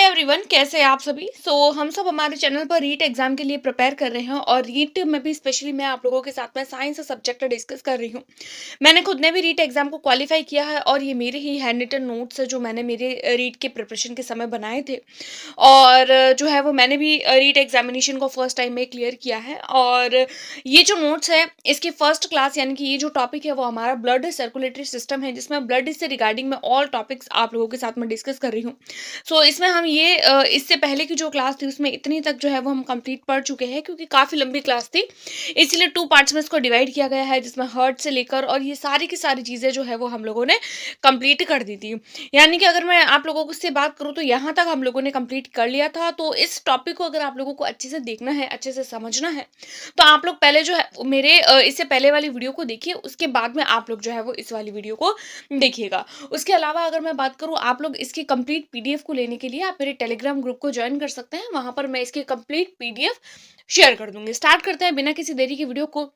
Hi everyone, कैसे हैं आप सभी। हम सब हमारे चैनल पर रीट एग्जाम के लिए प्रिपेयर कर रहे हैं और रीट में भी स्पेशली मैं आप लोगों के साथ में साइंस सब्जेक्ट डिस्कस कर रही हूँ। मैंने खुद ने भी रीट एग्जाम को क्वालिफाई किया है और ये मेरे ही हैंड रिटन नोट्स है जो मैंने मेरे रीट के प्रिपरेशन के समय बनाए थे। और जो है वो मैंने भी रीट एग्जामिनेशन को फर्स्ट टाइम में क्लियर किया है। और ये जो नोट्स है इसकी फर्स्ट क्लास यानी कि ये जो टॉपिक है वो हमारा ब्लड सर्कुलेटरी सिस्टम है, जिसमें ब्लड से रिगार्डिंग मैं ऑल टॉपिक्स आप लोगों के साथ में डिस्कस कर रही हूँ। इसमें हम ये इससे पहले की जो क्लास थी उसमें इतनी तक जो है वो हम कंप्लीट पढ़ चुके हैं, क्योंकि काफ़ी लंबी क्लास थी। इसलिए 2 पार्ट्स में इसको डिवाइड किया गया है, जिसमें हर्ट से लेकर और ये सारी की सारी चीज़ें जो है वो हम लोगों ने कंप्लीट कर दी थी। यानी कि अगर मैं आप लोगों को से बात करूँ तो यहाँ तक हम लोगों ने कंप्लीट कर लिया था। तो इस टॉपिक को अगर आप लोगों को अच्छे से देखना है, अच्छे से समझना है, तो आप लोग पहले जो है वो मेरे इससे पहले वाली वीडियो को देखिए, उसके बाद में आप लोग जो है वो इस वाली वीडियो को देखिएगा। उसके अलावा अगर मैं बात करूँ, आप लोग इसकी कंप्लीट पीडीएफ को लेने के लिए आप मेरे टेलीग्राम ग्रुप को ज्वाइन कर सकते हैं। वहां पर मैं इसकी कंप्लीट पीडीएफ शेयर कर दूंगी। स्टार्ट करते हैं बिना किसी देरी की वीडियो को।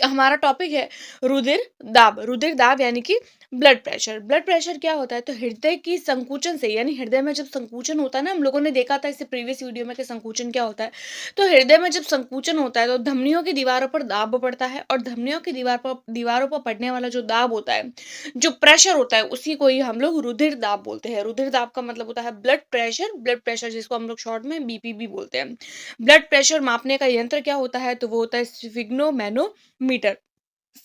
हमारा टॉपिक है रुधिर दाब। रुधिर दाब यानी कि ब्लड प्रेशर। ब्लड प्रेशर क्या होता है, तो हृदय की संकुचन से, यानी हृदय में जब संकुचन होता है ना, हम लोगों ने देखा था इससे प्रीवियस वीडियो में कि संकुचन क्या होता है। तो हृदय में जब संकुचन होता है तो धमनियों की दीवारों पर दाब पड़ता है, और धमनियों की दीवारों पर पड़ने वाला जो दाब होता है, जो प्रेशर होता है, उसी को ही हम लोग रुधिर दाब बोलते हैं। रुधिर दाब का मतलब होता है ब्लड प्रेशर। ब्लड प्रेशर जिसको हम लोग शॉर्ट में बीपी भी बोलते हैं। ब्लड प्रेशर मापने का यंत्र क्या होता है, तो वो होता है स्फिग्नोमेनोमीटर।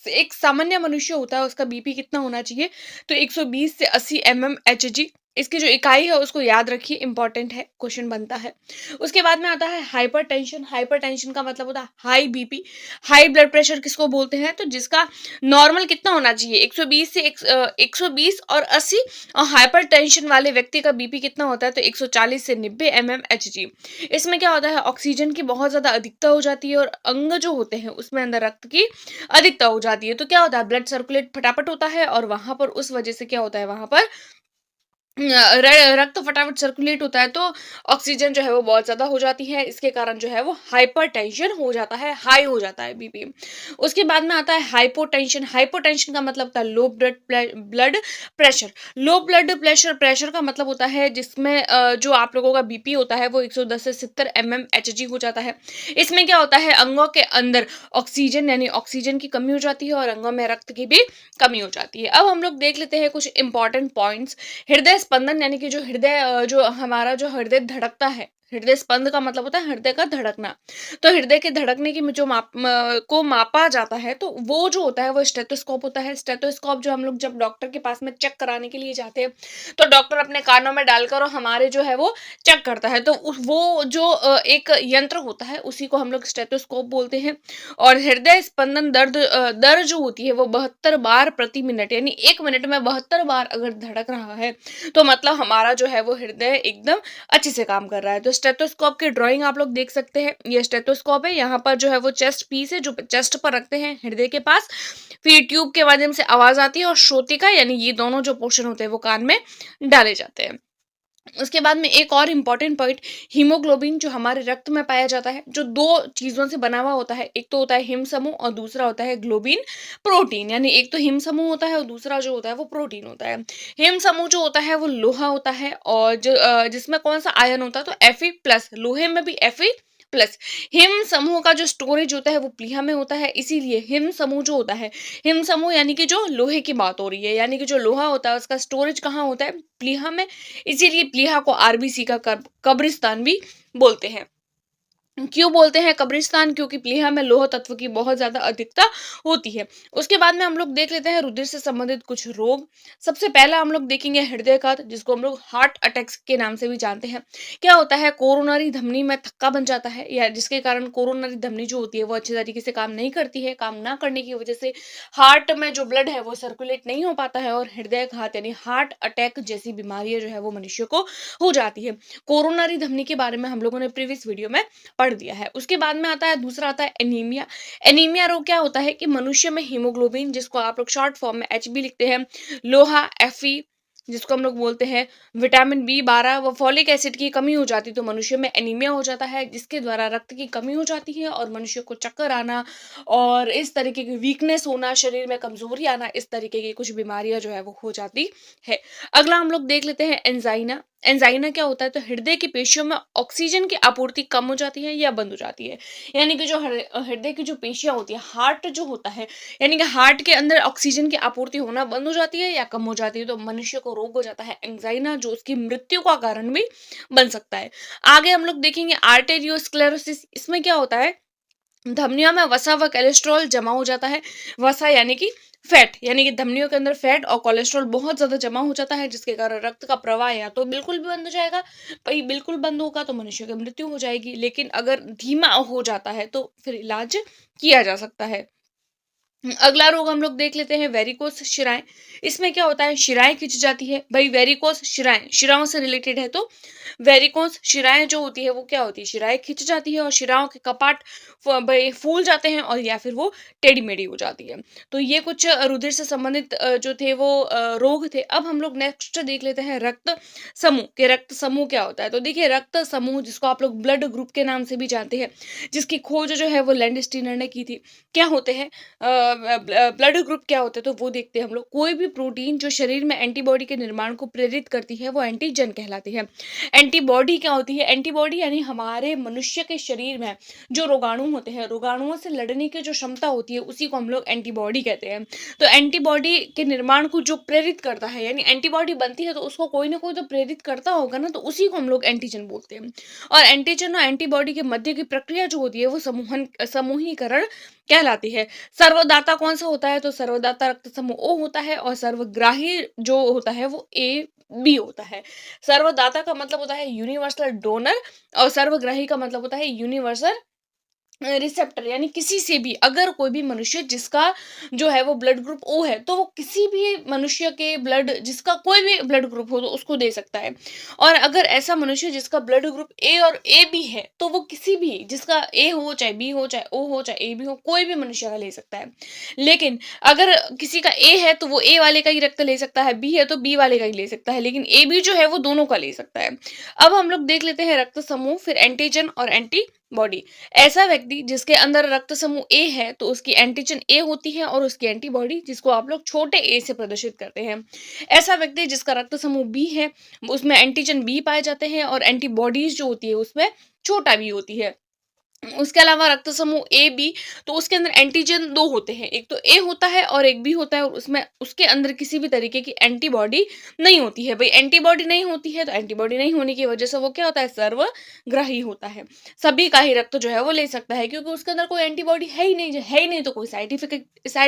एक सामान्य मनुष्य होता है, उसका बीपी कितना होना चाहिए, तो 120 से 80 mmHg। इसकी जो इकाई है उसको याद रखिए, इंपॉर्टेंट है, क्वेश्चन बनता है। उसके बाद में आता है हाइपरटेंशन। हाइपरटेंशन का मतलब होता है high BP. High blood pressure किसको बोलते हैं, तो जिसका नॉर्मल कितना होना चाहिए, 120 से 120 और 80। और हाइपरटेंशन वाले व्यक्ति का बीपी कितना होता है, तो 140 से 90 mmHg। इसमें क्या होता है, ऑक्सीजन की बहुत ज्यादा अधिकता हो जाती है और अंग जो होते हैं उसमें अंदर रक्त की अधिकता हो जाती है। तो क्या होता है, ब्लड सर्कुलेट फटाफट होता है, और वहां पर उस वजह से क्या होता है, वहां पर रक्त फटाफट सर्कुलेट होता है, तो ऑक्सीजन जो है वो बहुत ज्यादा हो जाती है। इसके कारण जो है वो हाइपरटेंशन हो जाता है, हाई हो जाता है बीपी। उसके बाद में आता है हाइपोटेंशन। हाइपोटेंशन का मतलब होता है low blood pressure. Low blood pressure pressure का मतलब होता है जिसमें जो आप लोगों का बीपी होता है वो 110 से 70 mmHg हो जाता है। इसमें क्या होता है, अंगों के अंदर ऑक्सीजन यानी ऑक्सीजन की कमी हो जाती है और अंगों में रक्त की भी कमी हो जाती है। अब हम लोग देख लेते हैं कुछ इंपॉर्टेंट पॉइंट्स। हृदय स्पंदन यानी कि जो हृदय जो हमारा जो हृदय धड़कता है, हृदय स्पंद का मतलब होता है हृदय का धड़कना। तो हृदय के धड़कने की जो को मापा जाता है, तो वो जो होता है वो स्टेथोस्कोप होता है। स्टेथोस्कोप जो हम लोग जब डॉक्टर के पास में चेक कराने के लिए जाते हैं, तो डॉक्टर अपने कानों में डालकर और हमारे जो है वो चेक करता है। तो वो जो एक यंत्र होता है उसी को हम लोग स्टेथोस्कोप बोलते हैं। और हृदय स्पंदन दर जो होती है वो 72 बार प्रति मिनट, यानी 1 मिनट में 72 बार अगर धड़क रहा है, तो मतलब हमारा जो है वो हृदय एकदम अच्छे से काम कर रहा है। तो स्टेथोस्कोप की ड्राइंग आप लोग देख सकते हैं। ये स्टेथोस्कोप है, यहाँ पर जो है वो चेस्ट पीस है जो चेस्ट पर रखते हैं हृदय के पास। फिर ट्यूब के माध्यम से आवाज आती है और श्रोतिका यानी ये दोनों जो पोर्शन होते हैं वो कान में डाले जाते हैं। उसके बाद में एक और इम्पॉर्टेंट पॉइंट, हीमोग्लोबिन जो हमारे रक्त में पाया जाता है, जो दो चीजों से बना हुआ होता है। एक तो होता है हिम समूह और दूसरा होता है ग्लोबिन प्रोटीन। यानी एक तो हिम समूह होता है और दूसरा जो होता है वो प्रोटीन होता है। हिम समूह जो होता है वो लोहा होता है, और जो जिसमें कौन सा आयन होता है, तो Fe+। लोहे में भी Fe+। हिम समूह का जो स्टोरेज होता है वो प्लीहा में होता है, इसीलिए हिम समूह जो होता है, हिम समूह यानी कि जो लोहे की बात हो रही है, यानी कि जो लोहा होता है उसका स्टोरेज कहाँ होता है, प्लीहा में। इसीलिए प्लीहा को आरबीसी का कब्रिस्तान भी बोलते हैं। क्यों बोलते हैं कब्रिस्तान, क्योंकि प्लीहा में लोह तत्व की बहुत ज्यादा अधिकता होती है। उसके बाद में हम लोग देख लेते हैं रुधिर से संबंधित कुछ रोग। सबसे पहला हम लोग देखेंगे हृदयघात, जिसको हम लोग हार्ट अटैक्स के नाम से भी जानते हैं। क्या होता है, कोरोनरी धमनी में थक्का बन जाता है, या जिसके कारण कोरोनरी धमनी जो होती है वो अच्छे तरीके से काम नहीं करती है। काम ना करने की वजह से हार्ट में जो ब्लड है वो सर्कुलेट नहीं हो पाता है, और हृदयघात यानी हार्ट अटैक जैसी बीमारियां जो है वो मनुष्य को हो जाती है। कोरोनरी धमनी के बारे में हम लोगों ने प्रीवियस वीडियो में पढ़ दिया है। उसके बाद में आता है दूसरा, आता है एनीमिया। एनीमिया रोग क्या होता है कि मनुष्य में हीमोग्लोबिन, जिसको आप लोग शॉर्ट फॉर्म में HB लिखते हैं, लोहा Fe जिसको हम लोग बोलते हैं विटामिन B12 व फॉलिक एसिड की कमी हो जाती है तो मनुष्य में एनीमिया हो जाता है, जिसके द्वारा रक्त की कमी हो जाती है और मनुष्य को चक्कर आना और इस तरीके की वीकनेस होना, शरीर में कमजोरी आना, इस तरीके की कुछ बीमारियां जो है वो हो जाती है। अगला हम लोग देख लेते हैं एंजाइना। एंजाइना क्या होता है, तो हृदय की पेशियों में ऑक्सीजन की आपूर्ति कम हो जाती है या बंद हो जाती है। यानी कि जो हृदय की जो पेशियां होती है, हार्ट जो होता है, यानी कि हार्ट के अंदर ऑक्सीजन की आपूर्ति होना बंद हो जाती है या कम हो जाती है, तो मनुष्य को रोग हो जाता है एंजाइना, जो उसकी मृत्यु का कारण भी बन सकता है। आगे हम लोग देखेंगे आर्टेरियोस्क्लेरोसिस। इसमें क्या होता है, धमनियों में वसा व कोलेस्ट्रॉल जमा हो जाता है। वसा यानी कि फैट, यानी कि धमनियों के अंदर फैट और कोलेस्ट्रॉल बहुत ज्यादा जमा हो जाता है, जिसके कारण रक्त का प्रवाह या तो बिल्कुल भी बंद हो जाएगा, भाई बिल्कुल बंद होगा तो मनुष्य की मृत्यु हो जाएगी, लेकिन अगर धीमा हो जाता है तो फिर इलाज किया जा सकता है। अगला रोग हम लोग देख लेते हैं वेरिकोस शिराएं। इसमें क्या होता है, शिराएं खिंच जाती है। भाई वेरिकोस शिराएं शिराओं से रिलेटेड है, तो वेरिकोस शिराएं जो होती है वो क्या होती है, शिराएं खिंच जाती है और शिराओं के कपाट भाई फूल जाते हैं और या फिर वो टेढ़ी मेढ़ी हो जाती है। तो ये कुछ रुधिर से संबंधित जो थे वो रोग थे। अब हम लोग नेक्स्ट देख लेते हैं रक्त समूह के। रक्त समूह क्या होता है, तो देखिए रक्त समूह जिसको आप लोग ब्लड ग्रुप के नाम से भी जानते हैं, जिसकी खोज जो है वो लैंडस्टीनर ने की थी। क्या होते हैं ब्लड ग्रुप, क्या होता है, तो वो देखते हैं हम लोग। कोई भी प्रोटीन जो शरीर में एंटीबॉडी के निर्माण को प्रेरित करती है वो एंटीजन कहलाती है। एंटीबॉडी क्या होती है, एंटीबॉडी यानी हमारे मनुष्य के शरीर में जो रोगाणु होते हैं, रोगाणुओं से लड़ने की जो क्षमता होती है उसी को हम लोग एंटीबॉडी कहते हैं। तो एंटीबॉडी के निर्माण को जो प्रेरित करता है, यानी एंटीबॉडी बनती है तो उसको कोई ना कोई तो प्रेरित करता होगा ना, तो उसी को हम लोग एंटीजन बोलते हैं। और एंटीजन और एंटीबॉडी के मध्य की प्रक्रिया जो होती है वो समूहीकरण कहलाती है। सर्वदाता कौन सा होता है, तो सर्वदाता रक्त समूह O होता है और सर्वग्राही जो होता है वो AB होता है। सर्वदाता का मतलब होता है यूनिवर्सल डोनर और सर्वग्राही का मतलब होता है यूनिवर्सल रिसेप्टर, यानी किसी से भी अगर कोई भी मनुष्य जिसका जो है वो ब्लड ग्रुप O है, तो वो किसी भी मनुष्य के ब्लड, जिसका कोई भी ब्लड ग्रुप हो तो उसको दे सकता है। और अगर ऐसा मनुष्य जिसका ब्लड ग्रुप A और AB है, तो वो किसी भी, जिसका A हो चाहे B हो चाहे O हो चाहे AB हो, कोई भी मनुष्य का ले सकता है। लेकिन अगर किसी का A है तो वो A वाले का ही रक्त ले सकता है, B है तो B वाले का ही ले सकता है, लेकिन AB जो है वो दोनों का ले सकता है। अब हम लोग देख लेते हैं रक्त समूह, फिर एंटीजन और एंटीबॉडी। ऐसा व्यक्ति जिसके अंदर रक्त समूह A है तो उसकी एंटीजन A होती है और उसकी एंटीबॉडी, जिसको आप लोग छोटे a से प्रदर्शित करते हैं। ऐसा व्यक्ति जिसका रक्त समूह B है, उसमें एंटीजन B पाए जाते हैं और एंटीबॉडीज जो होती है उसमें छोटा b होती है। उसके अलावा रक्त समूह ए बी, तो उसके अंदर एंटीजन दो होते हैं, एक तो ए होता है और एक बी होता है, और उसमें उसके अंदर किसी भी तरीके की एंटीबॉडी नहीं होती है। भाई एंटीबॉडी नहीं होती है तो एंटीबॉडी नहीं होने की वजह से वो क्या होता है, सर्वग्राही होता है। सभी का ही रक्त जो है वो ले सकता है, क्योंकि उसके अंदर कोई एंटीबॉडी है ही नहीं तो कोई साइड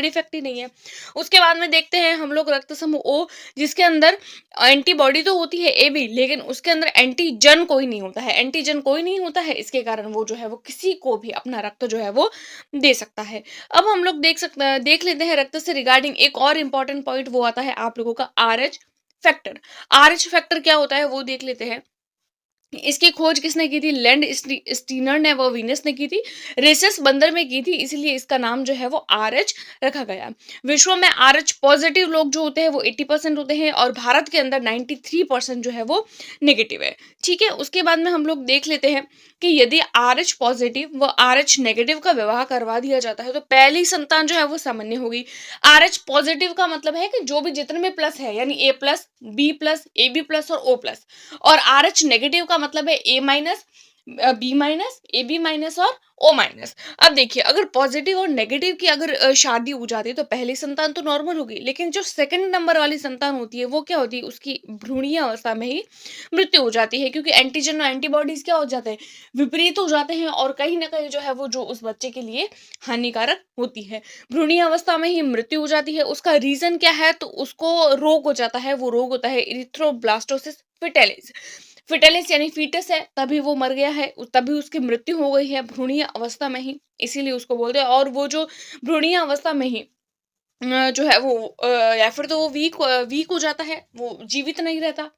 इफेक्ट ही नहीं है। उसके बाद में देखते हैं हम लोग रक्त समूह ओ, जिसके अंदर एंटीबॉडी तो होती है ए बी, लेकिन उसके अंदर एंटीजन कोई नहीं होता है। एंटीजन कोई नहीं होता है, इसके कारण वो जो है वो किसी को भी अपना रक्त जो है वो दे सकता है। अब हम लोग देख लेते हैं रक्त से रिगार्डिंग एक और इम्पोर्टेंट पॉइंट, वो आता है आप लोगों का RH फैक्टर। RH फैक्टर क्या होता है वो देख लेते हैं। इसकी खोज किसने की थी, लैंड स्टीनर ने व वीनस ने की थी। रेसस बंदर में की थी, इसलिए इसका नाम जो है वो RH रखा गया। विश्व में RH पॉजिटिव लोग जो होते हैं वो 80% होते हैं और भारत के अंदर 93% जो है वो नेगेटिव है। ठीक है, उसके बाद में हम लोग देख लेते हैं कि यदि RH पॉजिटिव व RH नेगेटिव का विवाह करवा दिया जाता है तो पहली संतान जो है वो सामान्य होगी। RH पॉजिटिव का मतलब है कि जो भी जितने में प्लस है, यानी A+, B+, AB+ और O+, और RH नेगेटिव का मतलब है A-, B-, AB- और O-। अब देखिए, अगर पॉजिटिव और नेगेटिव की अगर शादी हो जाती है तो पहली संतान तो नॉर्मल होगी, लेकिन जो सेकंड नंबर वाली संतान होती है वो क्या होती है, उसकी भ्रूणीय अवस्था में ही मृत्यु हो जाती है, क्योंकि एंटीजन और एंटीबॉडीज क्या हो जाते हैं, विपरीत हो जाते हैं और कहीं ना कहीं जो है वो जो उस बच्चे के लिए हानिकारक होती है। भ्रूणीय अवस्था में ही मृत्यु हो जाती है। उसका रीजन क्या है, तो उसको रोग हो जाता है, वो रोग होता है इरिथ्रोब्लास्टोसिस फिटेलिस। फिटेलिस यानी फीटस है, तभी वो मर गया है, तभी उसकी मृत्यु हो गई है भ्रूणीय अवस्था में ही, इसीलिए उसको बोलते हैं। और वो जो भ्रूणीय अवस्था में ही जो है वो या फिर तो वो वीक हो जाता है, वो जीवित नहीं रहता,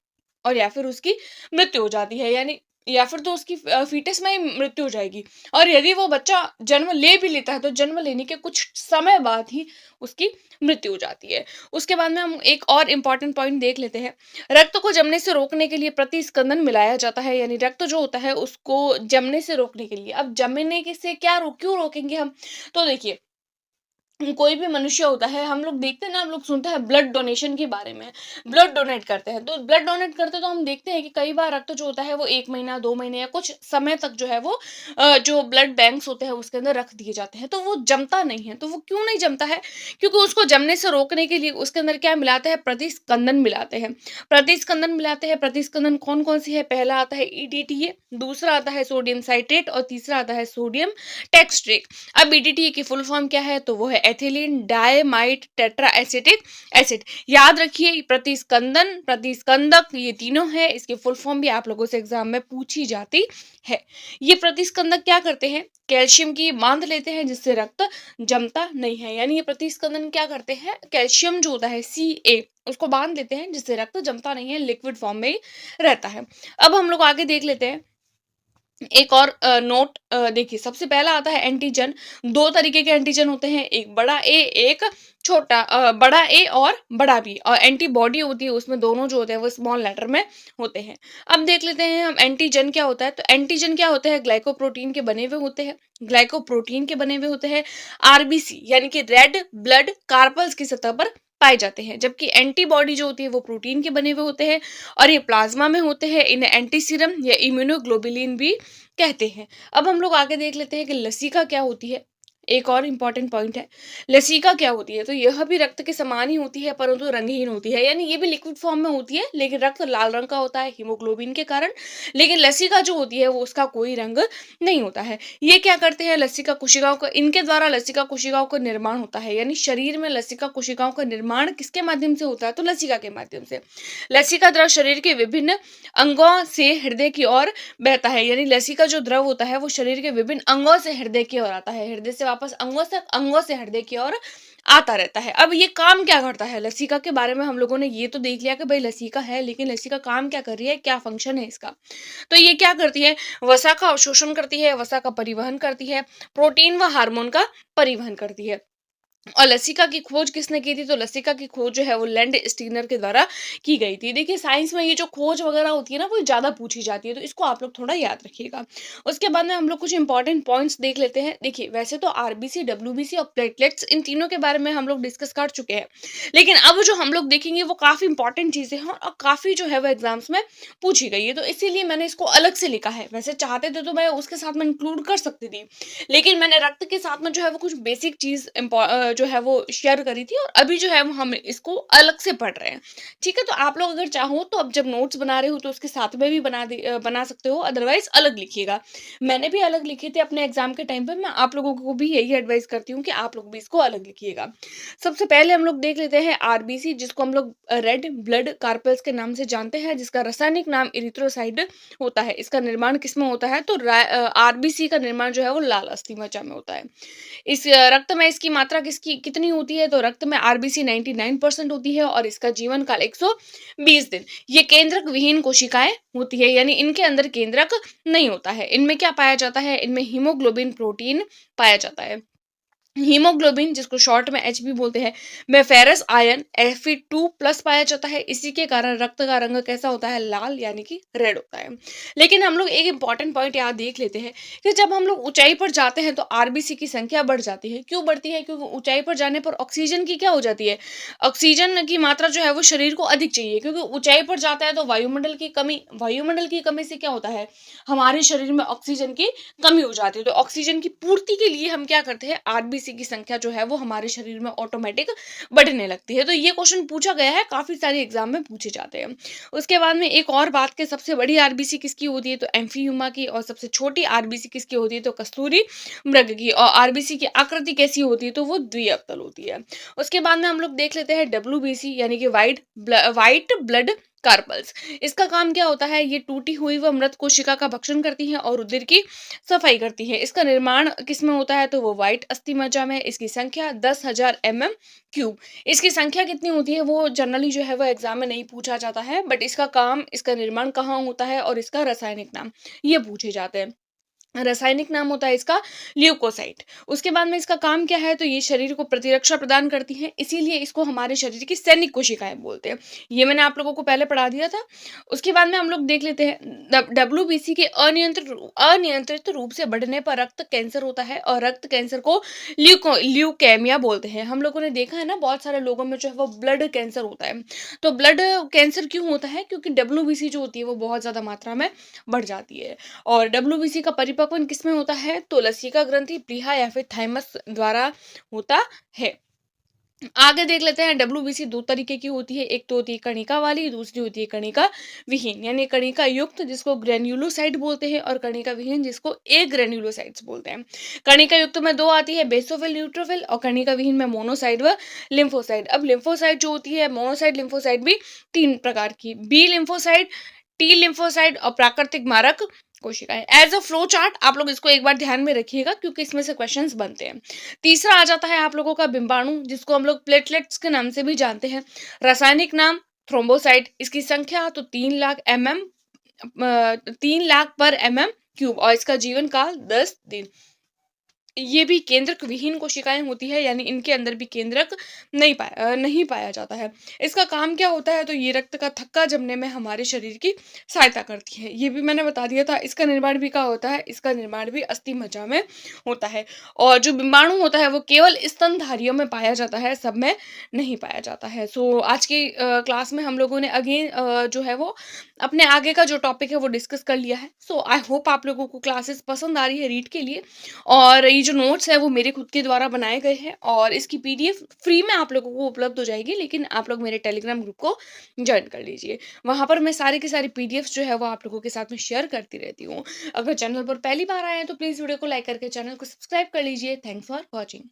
और या फिर उसकी मृत्यु हो जाती है। यानी या फिर तो उसकी फीटस में ही मृत्यु हो जाएगी। और यदि वो बच्चा जन्म ले भी लेता है तो जन्म लेने के कुछ समय बाद ही उसकी मृत्यु हो जाती है। उसके बाद में हम एक और इम्पोर्टेंट पॉइंट देख लेते हैं। रक्त को जमने से रोकने के लिए प्रतिस्कंदन मिलाया जाता है, यानी रक्त जो होता है उसको जमने से रोकने के लिए। अब जमने के से क्या क्यों रोकेंगे हम? तो देखिए, कोई भी मनुष्य होता है, हम लोग देखते हैं ना, हम लोग सुनते हैं ब्लड डोनेशन के बारे में, ब्लड डोनेट करते हैं। तो ब्लड डोनेट करते तो हम देखते हैं कि कई बार रक्त जो होता है वो 1 महीना, 2 महीने या कुछ समय तक जो है वो जो ब्लड बैंक्स होते हैं उसके अंदर रख दिए जाते हैं, तो वो जमता नहीं है। तो वो क्यों नहीं जमता है? क्योंकि उसको जमने से रोकने के लिए उसके अंदर क्या मिलाते हैं? प्रतिस्कंदन मिलाते हैं। प्रतिस्कंदन मिलाते हैं। प्रतिस्कंदन कौन-कौन सी है? पहला आता है ईडीटीए, दूसरा आता है सोडियम साइट्रेट और तीसरा आता है सोडियम टेट्रास्ट्रेट। अब ईडीटीए की फुल फॉर्म क्या है? तो वो है एथिलीन डाइमाइड टेट्रा एसिटिक एसिड। याद रखिए, प्रतिस्कंदन, प्रतिस्कंदक, ये तीनों है। इसकी फुल फॉर्म भी आप लोगों से एग्जाम में पूछी जाती है। ये प्रतिस्कंदक क्या करते हैं? कैल्शियम की बांध लेते हैं जिससे रक्त जमता नहीं है। यानी ये प्रतिस्कंदन क्या करते हैं? कैल्शियम जो होता है Ca उसको बांध लेते हैं जिससे रक्त जमता नहीं है, लिक्विड फॉर्म में ही रहता है। अब हम लोग आगे देख लेते हैं एक और नोट। देखिए, सबसे पहला आता है एंटीजन। 2 तरीके के एंटीजन होते हैं, एक बड़ा ए, एक छोटा बड़ा ए और बड़ा बी। और एंटीबॉडी होती है उसमें, दोनों जो होते हैं वो स्मॉल लेटर में होते हैं। अब देख लेते हैं हम एंटीजन क्या होता है। तो एंटीजन क्या होता है? ग्लाइकोप्रोटीन के बने हुए होते हैं। ग्लाइकोप्रोटीन के बने हुए होते हैं। आरबीसी यानी कि रेड ब्लड कार्पल्स की सतह पर पाए जाते हैं, जबकि एंटीबॉडी जो होती है वो प्रोटीन के बने हुए होते हैं और ये प्लाज्मा में होते हैं। इन्हें एंटीसीरम या इम्यूनोग्लोबुलिन भी कहते हैं। अब हम लोग आगे देख लेते हैं कि लसिका क्या होती है। एक और इम्पॉर्टेंट पॉइंट है, लसिका क्या होती है? तो यह भी रक्त के समान ही होती है परंतु रंगहीन होती है, यानी ये भी लिक्विड फॉर्म में होती है लेकिन रक्त लाल रंग का होता है हीमोग्लोबिन के कारण। लेकिन लसिका जो होती है वो उसका कोई रंग नहीं होता है। ये क्या करते हैं? लसिका कोशिकाओं का, इनके द्वारा लसिका कोशिकाओं का निर्माण होता है। यानी शरीर में लसिका कोशिकाओं का निर्माण किसके माध्यम से होता है? तो लसिका के माध्यम से। लसिका द्रव शरीर के विभिन्न अंगों से हृदय की ओर बहता है। यानी लसिका जो द्रव होता है वो शरीर के विभिन्न अंगों से हृदय की ओर आता है, हृदय से वापस अंगों से हृदय की ओर आता रहता है। अब ये काम क्या करता है? लसिका के बारे में हम लोगों ने ये तो देख लिया कि भाई लसिका है, लेकिन लसिका काम क्या कर रही है, क्या फंक्शन है इसका? तो ये क्या करती है? वसा का अवशोषण करती है, वसा का परिवहन करती है, प्रोटीन व हार्मोन का परिवहन करती है। और लसिका की खोज किसने की थी? तो लसिका की खोज जो है वो लैंड स्टीनर के द्वारा की गई थी। देखिए, साइंस में ये जो खोज वगैरह होती है ना वो ज़्यादा पूछी जाती है, तो इसको आप लोग थोड़ा याद रखिएगा। उसके बाद में हम लोग कुछ इंपॉर्टेंट पॉइंट्स देख लेते हैं। देखिए, वैसे तो आरबीसी, डब्ल्यूबीसी और प्लेटलेट्स, इन तीनों के बारे में हम लोग डिस्कस कर चुके हैं, लेकिन अब जो हम लोग देखेंगे वो काफ़ी इंपॉर्टेंट चीज़ें हैं और काफ़ी जो है वो एग्जाम्स में पूछी गई है, तो इसीलिए मैंने इसको अलग से लिखा है। वैसे चाहते थे तो मैं उसके साथ में इंक्लूड कर सकती थी, लेकिन मैंने रक्त के साथ में जो है वो कुछ बेसिक चीज़ जो है वो शेयर करी थी और अभी जो है वो हम इसको अलग से पढ़ रहे हैं। ठीक है, तो आप लोग अगर चाहो तो अब जब नोट्स बना रहे हो तो उसके साथ में भी बना सकते हो, अदरवाइज अलग लिखिएगा। मैंने भी अलग लिखे थे अपने एग्जाम के टाइम पे, मैं आप लोगों को भी यही एडवाइस करती हूँ कि आप लोग भी इसको अलग लिखिएगा। सबसे पहले हम लोग देख लेते हैं आरबीसी, जिसको हम लोग रेड ब्लड कार्पल्स के नाम से जानते हैं, जिसका रासायनिक नाम इरिथ्रोसाइट होता है। इसका निर्माण किसमें होता है? तो आरबीसी का निर्माण जो है वो लाल अस्थि मज्जा में होता है। इस रक्त में इसकी मात्रा किसकी कितनी होती है? तो रक्त में आरबीसी 99% होती है और इसका जीवन काल 120 दिन। ये केंद्रक विहीन कोशिकाएं होती है, यानी इनके अंदर केंद्रक नहीं होता है। इनमें क्या पाया जाता है? इनमें हीमोग्लोबिन प्रोटीन पाया जाता है। हीमोग्लोबिन, जिसको शॉर्ट में एचबी बोलते हैं, में फेरस आयन Fe2+ पाया जाता है। इसी के कारण रक्त का रंग कैसा होता है? लाल, यानी कि रेड होता है। लेकिन हम लोग एक इंपॉर्टेंट पॉइंट यहाँ देख लेते हैं कि जब हम लोग ऊंचाई पर जाते हैं तो आरबीसी की संख्या बढ़ जाती है। क्यों बढ़ती है? क्योंकि ऊंचाई पर जाने पर ऑक्सीजन की क्या हो जाती है? ऑक्सीजन की मात्रा जो है वो शरीर को अधिक चाहिए, क्योंकि ऊंचाई पर जाता है तो वायुमंडल की कमी से क्या होता है? हमारे शरीर में ऑक्सीजन की कमी हो जाती है। तो ऑक्सीजन की पूर्ति के लिए हम क्या करते हैं? आरबीसी की संख्या जो है वो हमारे शरीर में ऑटोमेटिक बढ़ने लगती है। तो ये क्वेश्चन पूछा गया है, काफी सारे एग्जाम में पूछे जाते हैं। उसके बाद में एक और बात के, सबसे बड़ी आरबीसी किसकी होती है? तो एम्फीयुमा की। और सबसे छोटी आरबीसी किसकी होती है? तो कस्तूरी मृग की। और आरबीसी की आकृति कैसी होती है? तो वो द्विअवतल होती है। उसके बाद में हम लोग देख लेते हैं डब्ल्यूबीसी, यानी कि वाइट ब्लड कार्पल्स। इसका काम क्या होता है, ये टूटी हुई व मृत कोशिका का भक्षण करती है और उदर की सफाई करती है। इसका निर्माण किसमें होता है, तो वो व्हाइट अस्थि मज्जा में। इसकी संख्या 10,000 क्यूब। इसकी संख्या कितनी होती है वो जनरली जो है वो एग्जाम में नहीं पूछा जाता है, बट इसका काम, इसका निर्माण कहाँ होता है और इसका रासायनिक नाम ये पूछे जाते हैं। रासायनिक नाम होता है इसका ल्यूकोसाइट। उसके बाद में इसका काम क्या है, तो ये शरीर को प्रतिरक्षा प्रदान करती है, इसीलिए इसको हमारे शरीर की सैनिक कोशिकाएं बोलते हैं। ये मैंने आप लोगों को पहले पढ़ा दिया था। उसके बाद में हम लोग देख लेते हैं डब्ल्यूबीसी के अनियंत्रित रूप से बढ़ने पर रक्त कैंसर होता है, और रक्त कैंसर को ल्यूकेमिया बोलते हैं। हम लोगों ने देखा है ना, बहुत सारे लोगों में जो है वो ब्लड कैंसर होता है। तो ब्लड कैंसर क्यों होता है, क्योंकि डब्ल्यूबीसी जो होती है वो बहुत ज्यादा मात्रा में बढ़ जाती है। और डब्ल्यूबीसी का परिपक्वन किसमें होता है, तो लसिका ग्रंथि, प्लीहा या फिर थाइमस द्वारा होता है। आगे देख लेते हैं, डब्ल्यूबीसी दो तरीके की होती है, एक तो होती है कणिका वाली, दूसरी होती है कणिका विहीन, यानी कणिका युक्त जिसको ग्रेन्युलोसाइट बोलते हैं, और कणिका विहीन जिसको ए ग्रेन्युलोसाइट्स बोलते हैं। कणिका युक्त में दो आती है, बेसोफिल, न्यूट्रोफिल, और कणिका विहीन में मोनोसाइट व लिम्फोसाइट। अब लिम्फोसाइट जो होती है, मोनोसाइट लिम्फोसाइट भी तीन प्रकार की, बी लिम्फोसाइट, टी लिम्फोसाइट और प्राकृतिक मारक कोशिकाएं। एज अ फ्लो चार्ट आप लोग इसको एक बार ध्यान में रखिएगा, क्योंकि इसमें से क्वेश्चंस बनते हैं। तीसरा आ जाता है आप लोगों का बिंबाणु, जिसको हम लोग प्लेटलेट्स के नाम से भी जानते हैं। रासायनिक नाम थ्रोम्बोसाइट। इसकी संख्या तो 3 लाख पर क्यूब, और इसका जीवन काल 10 दिन। ये भी केंद्रक विहीन कोशिकाएं होती है, यानी इनके अंदर भी केंद्रक नहीं पाया जाता है। इसका काम क्या होता है, तो ये रक्त का थक्का जमने में हमारे शरीर की सहायता करती है। ये भी मैंने बता दिया था। इसका निर्माण भी क्या होता है, इसका निर्माण भी अस्थि मज्जा में होता है। और जो बिंबाणु होता है वो केवल स्तनधारियों में पाया जाता है, सब में नहीं पाया जाता है। सो आज की क्लास में हम लोगों ने अगेन जो है वो अपने आगे का जो टॉपिक है वो डिस्कस कर लिया है। सो आई होप आप लोगों को क्लासेस पसंद आ रही है रीड के लिए, और ये जो नोट्स है वो मेरे खुद के द्वारा बनाए गए हैं, और इसकी पीडीएफ फ्री में आप लोगों को उपलब्ध हो जाएगी, लेकिन आप लोग मेरे टेलीग्राम ग्रुप को ज्वाइन कर लीजिए। वहां पर मैं सारी की सारी पीडीएफ जो है वो आप लोगों के साथ में शेयर करती रहती हूँ। अगर चैनल पर पहली बार आए हैं तो प्लीज वीडियो को लाइक करके चैनल को सब्सक्राइब कर लीजिए। Thanks for watching.